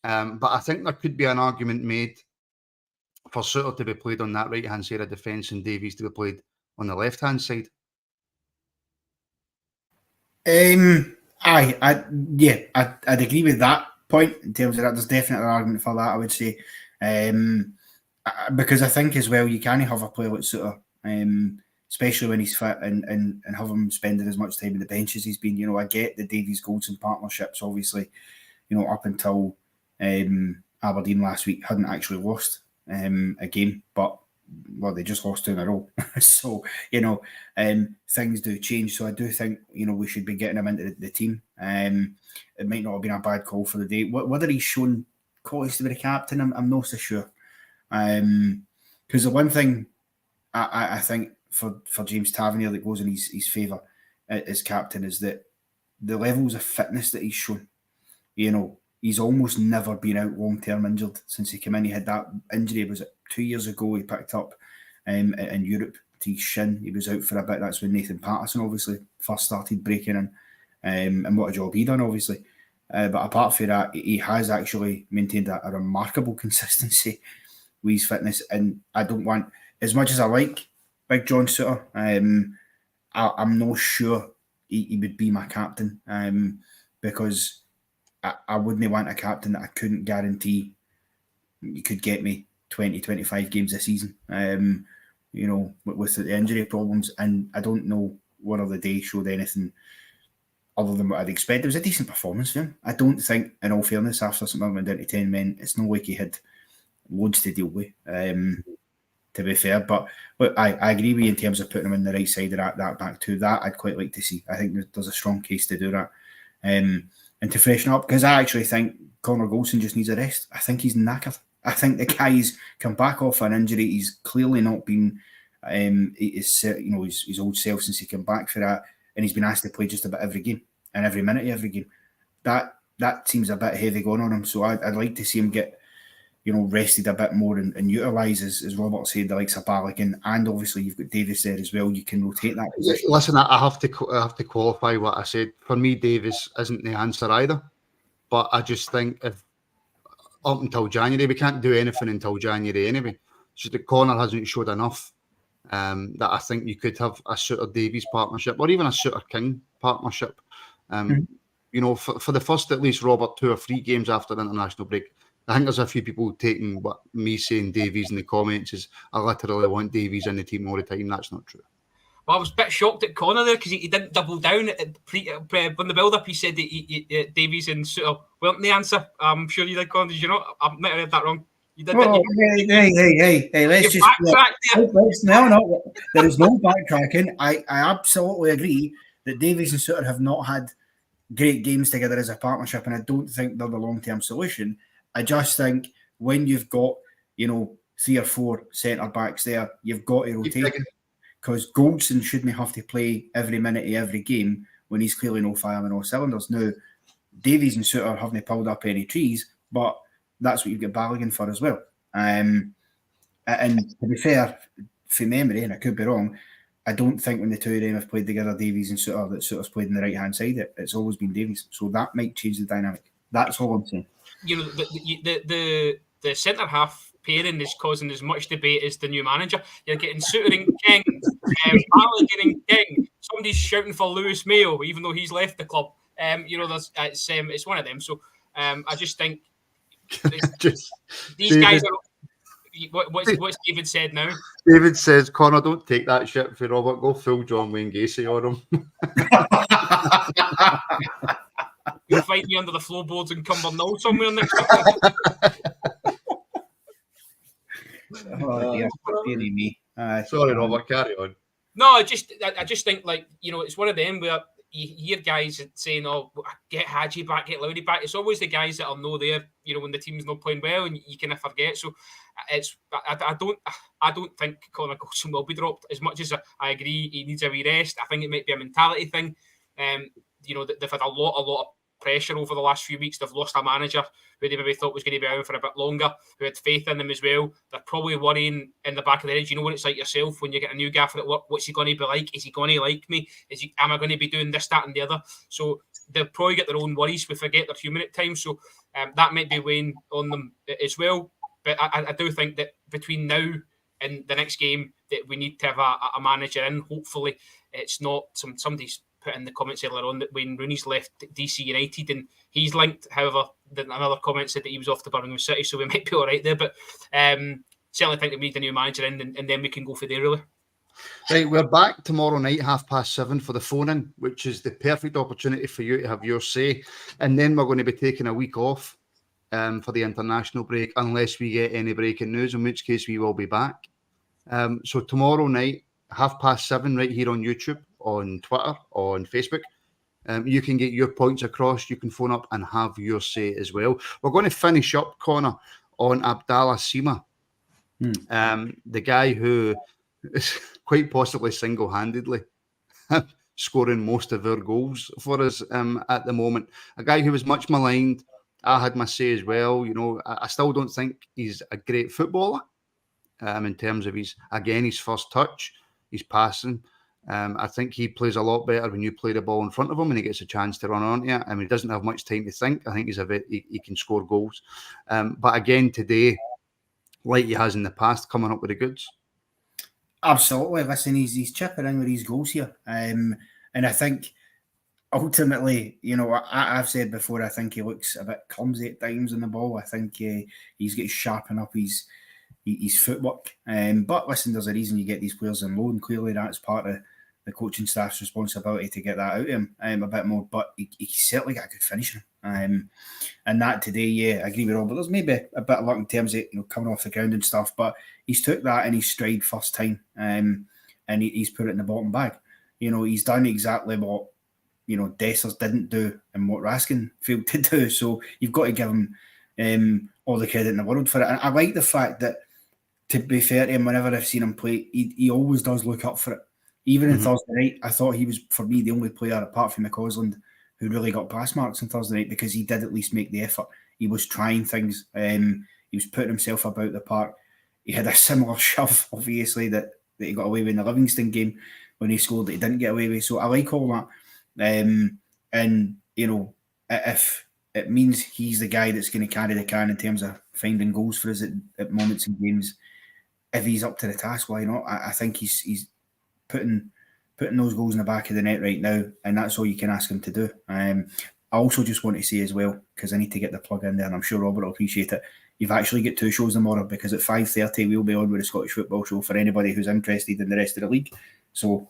but I think there could be an argument made for Suter to be played on that right-hand side of defence and Davies to be played on the left-hand side.
I'd agree with that point in terms of that. There's definitely an argument for that, I would say, because I think as well you can't have a player like Suter, especially when he's fit, and have him spending as much time in the bench as he's been. I get the Davies Goldson partnerships, obviously, up until Aberdeen last week hadn't actually lost a game, but they just lost 2 in a row. So, things do change. So I do think, we should be getting him into the team. It might not have been a bad call for the day. Whether he's shown qualities to be the captain, I'm not so sure. Because the one thing I think for James Tavernier that goes in his favour as captain is that the levels of fitness that he's shown. He's almost never been out long-term injured since he came in. He had that injury, was it 2 years ago, he picked up in Europe to his shin. He was out for a bit. That's when Nathan Patterson obviously first started breaking in. And what a job he done, obviously. But apart from that, he has actually maintained a remarkable consistency with his fitness. And I don't want, as much as I like Big John Suter, I'm not sure he would be my captain, because I wouldn't want a captain that I couldn't guarantee you could get me 20, 25 games a season, with the injury problems. And I don't know whether the day showed anything other than what I'd expect. It was a decent performance for him. I don't think, in all fairness, after something went down to 10 men, it's not like he had loads to deal with, to be fair. But I agree with you in terms of putting him in the right side of that back two. That I'd quite like to see. I think there's a strong case to do that. And to freshen up, because I actually think Connor Goldson just needs a rest. I think he's knackered. I think the guy's come back off an injury. He's clearly not been his old self since he came back for that, and he's been asked to play just about every game and every minute of every game. That seems a bit heavy going on him. So I'd like to see him get rested a bit more and utilise, as Robert said, the likes of Balogun, and obviously you've got Davis there as well. You can rotate that position.
Listen, I have to qualify what I said. For me, Davis isn't the answer either. But I just think if up until January, we can't do anything until January anyway. So the Connor hasn't showed enough that I think you could have a Suter Davies partnership, or even a Suter King partnership. For the first at least, Robert, 2 or 3 games after the international break. I think there's a few people taking what me saying Davies in the comments is I literally want Davies in the team all the time. That's not true.
Well, I was a bit shocked at Connor there because he didn't double down on the build-up. He said that Davies and Suter weren't the answer. I'm sure you did, Connor. Did you not? I might have read that wrong. You did.
Oh, hey, let's just no. There is no backtracking. I absolutely agree that Davies and Suter have not had great games together as a partnership, and I don't think they're the long-term solution. I just think when you've got 3 or 4 centre backs there, you've got to rotate. Because Goldson shouldn't have to play every minute of every game when he's clearly no firing all cylinders. Now, Davies and Suter haven't pulled up any trees, but that's what you've got Balogun for as well. And to be fair, from memory, and I could be wrong, I don't think when the two of them have played together, Davies and Suter, that Suter's played on the right-hand side. It's always been Davies. So that might change the dynamic. That's all I'm saying.
The centre-half pairing is causing as much debate as the new manager. You're getting Suter and King, Balogun and King. Somebody's shouting for Lewis Mayo, even though he's left the club. It's one of them. So I just think these guys are. What's David said now?
David says, Connor, don't take that shit for Robert. Go full John Wayne Gacy on him.
You'll find me under the floorboards in Cumbernauld somewhere next week.
Me.
Sorry, Robert, carry on.
No, I just think it's one of them where you hear guys saying, "Oh, get Hadji back, get Lowry back." It's always the guys that are no there, when the team's not playing well, and you kind of forget. So I don't think Connor Goldson will be dropped. As much as I agree he needs a wee rest, I think it might be a mentality thing. They've had a lot of pressure over the last few weeks. They've lost a manager who they maybe thought was going to be around for a bit longer, who had faith in them as well. They're probably worrying in the back of their head. You know what it's like yourself when you get a new gaffer at work. What's he going to be like? Is he going to like me? Am I going to be doing this, that, and the other? So they'll probably get their own worries. We forget they're human at times. So that might be weighing on them as well. But I do think that between now and the next game that we need to have a manager in. Hopefully it's not somebody's put in the comments earlier on that Wayne Rooney's left DC United and he's linked. However, another comment said that he was off to Birmingham City, so we might be all right there. But certainly think that we need a new manager in, and then we can go for there, really.
Right, we're back tomorrow night, 7:30, for the phone-in, which is the perfect opportunity for you to have your say. And then we're going to be taking a week off for the international break, unless we get any breaking news, in which case we will be back. So tomorrow night, 7:30, right here on YouTube, on Twitter, on Facebook. You can get your points across. You can phone up and have your say as well. We're going to finish up, Connor, on Abdallah Sima, the guy who is quite possibly single-handedly scoring most of our goals for us at the moment. A guy who was much maligned. I had my say as well. You know, I still don't think he's a great footballer in terms of his first touch, his passing. I think he plays a lot better when you play the ball in front of him and he gets a chance to run onto you. I mean, he doesn't have much time to think. I think he can score goals. But again, today, like he has in the past, coming up with the goods.
Absolutely. Listen, he's chipping in with his goals here. And I think ultimately, you know, I've said before, I think he looks a bit clumsy at times on the ball. I think he's got to sharpen up his footwork. But listen, there's a reason you get these players on loan. Clearly, that's part of the coaching staff's responsibility to get that out of him a bit more. But he certainly got a good finisher. And that today, yeah, I agree with Rob. But there's maybe a bit of luck in terms of coming off the ground and stuff. But he's took that in his stride first time, and he's put it in the bottom bag. You know, he's done exactly what Dessers didn't do and what Raskin failed to do. So you've got to give him all the credit in the world for it. And I like the fact that, to be fair to him, whenever I've seen him play, he always does look up for it. Even in Thursday night, I thought he was, for me, the only player apart from McCausland who really got pass marks on Thursday night, because he did at least make the effort. He was trying things. He was putting himself about the park. He had a similar shove, obviously, that he got away with in the Livingston game when he scored that he didn't get away with. So I like all that. And, you know, if it means he's the guy that's going to carry the can in terms of finding goals for us at moments in games, if he's up to the task, why not? I think he's putting those goals in the back of the net right now, and that's all you can ask him to do. I also just want to say as well, because I need to get the plug in there, and I'm sure Robert will appreciate it, you've actually got 2 shows tomorrow, because at 5:30 we'll be on with the Scottish Football Show for anybody who's interested in the rest of the league. So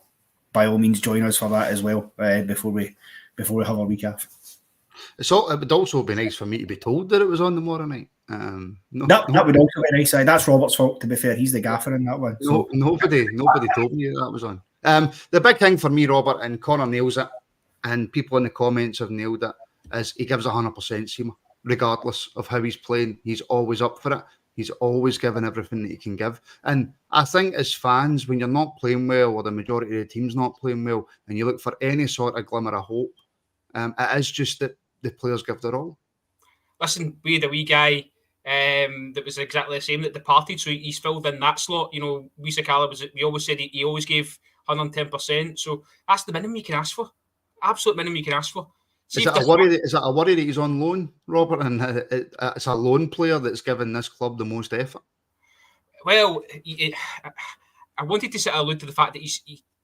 by all means join us for that as well before we have a week off.
It would also be nice for me to be told that it was on tomorrow night.
That would also be nice. That's Robert's fault, to be fair. He's the gaffer in that one. So.
Nobody told me that was on. The big thing for me, Robert, and Connor nails it, and people in the comments have nailed it, is he gives 100%, Seema, regardless of how he's playing. He's always up for it. He's always given everything that he can give. And I think as fans, when you're not playing well, or the majority of the team's not playing well, and you look for any sort of glimmer of hope, it is just that the players give their all.
Listen, we had a wee guy that was exactly the same that departed, so he's filled in that slot. You know, we always said he always gave 110%, so that's the minimum you can ask for. Absolute minimum you can ask for.
Is that a worry that he's on loan, Robert, and it's a loan player that's given this club the most effort?
Well, I wanted to allude to the fact that he's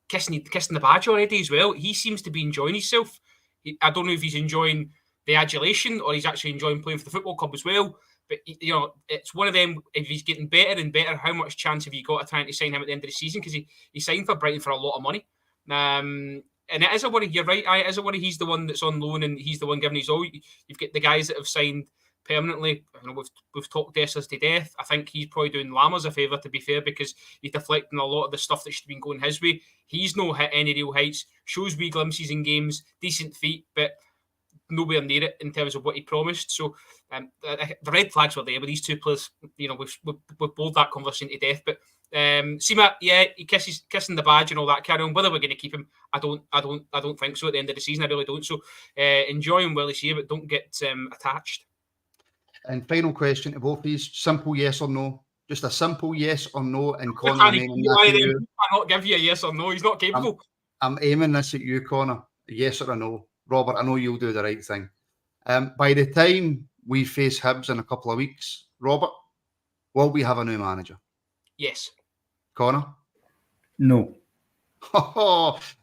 kissing the badge already as well. He seems to be enjoying himself. I don't know if he's enjoying the adulation or he's actually enjoying playing for the football club as well. But, you know, it's one of them, if he's getting better and better, how much chance have you got of trying to sign him at the end of the season? Because he signed for Brighton for a lot of money. And it is a worry. You're right. It is a worry. He's the one that's on loan and he's the one giving his all. You've got the guys that have signed permanently. You know, we've talked Dessers to death. I think he's probably doing Lammers a favour, to be fair, because he's deflecting a lot of the stuff that should have been going his way. He's no hit any real heights. Shows wee glimpses in games, decent feet, but nowhere near it in terms of what he promised. So the red flags were there, but these two players, you know, we've bowled that conversation to death. But Seema, yeah, he kissing the badge and all that carry on. Whether we're going to keep him, I don't think so. At the end of the season, I really don't. So enjoy him while he's here, but don't get attached.
And final question to both of these: simple yes or no. Just a simple yes or no. And Connor,
cannot give you a yes or no. He's not capable.
I'm aiming this at you, Connor. A yes or a no. Robert, I know you'll do the right thing. By the time we face Hibs in a couple of weeks, Robert, will we have a new manager?
Yes.
Connor?
No.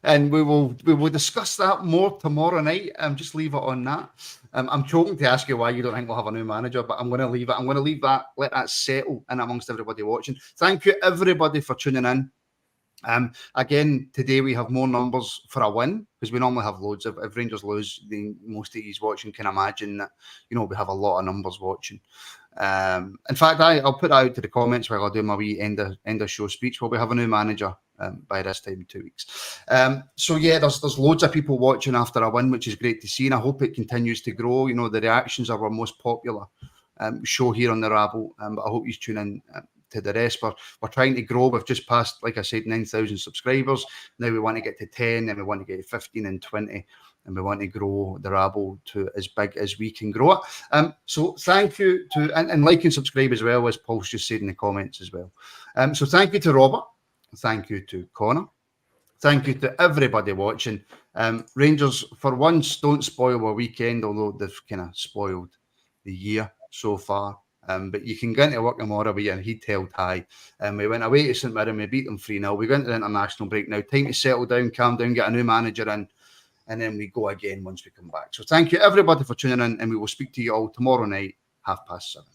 And we will discuss that more tomorrow night. Just leave it on that. I'm choking to ask you why you don't think we'll have a new manager, but I'm going to leave it. I'm going to leave that, let that settle in amongst everybody watching. Thank you, everybody, for tuning in. Again, today we have more numbers for a win because we normally have loads. If Rangers lose, then most of you watching can imagine that, you know, we have a lot of numbers watching. In fact, I'll put that out to the comments while I do my wee end of show speech. Will we have a new manager by this time in 2 weeks? So yeah, there's loads of people watching after a win, which is great to see, and I hope it continues to grow. You know, the reactions are our most popular show here on the Rabble, but I hope you tune in to the rest. We're trying to grow. We've just passed, like I said, 9,000 subscribers. Now we want to get to 10, and we want to get to 15 and 20, and we want to grow the Rabble to as big as we can grow it. So thank you to, and like and subscribe as well, as Paul's just said in the comments as well. So thank you to Robert. Thank you to Connor. Thank you to everybody watching. Rangers, for once, don't spoil our weekend, although they've kind of spoiled the year so far. But you can go into work tomorrow with your head held high. We went away to St Mirren, we beat them 3-0. We went to the international break now. Time to settle down, calm down, get a new manager in, and then we go again once we come back. So thank you, everybody, for tuning in, and we will speak to you all tomorrow night, 7:30.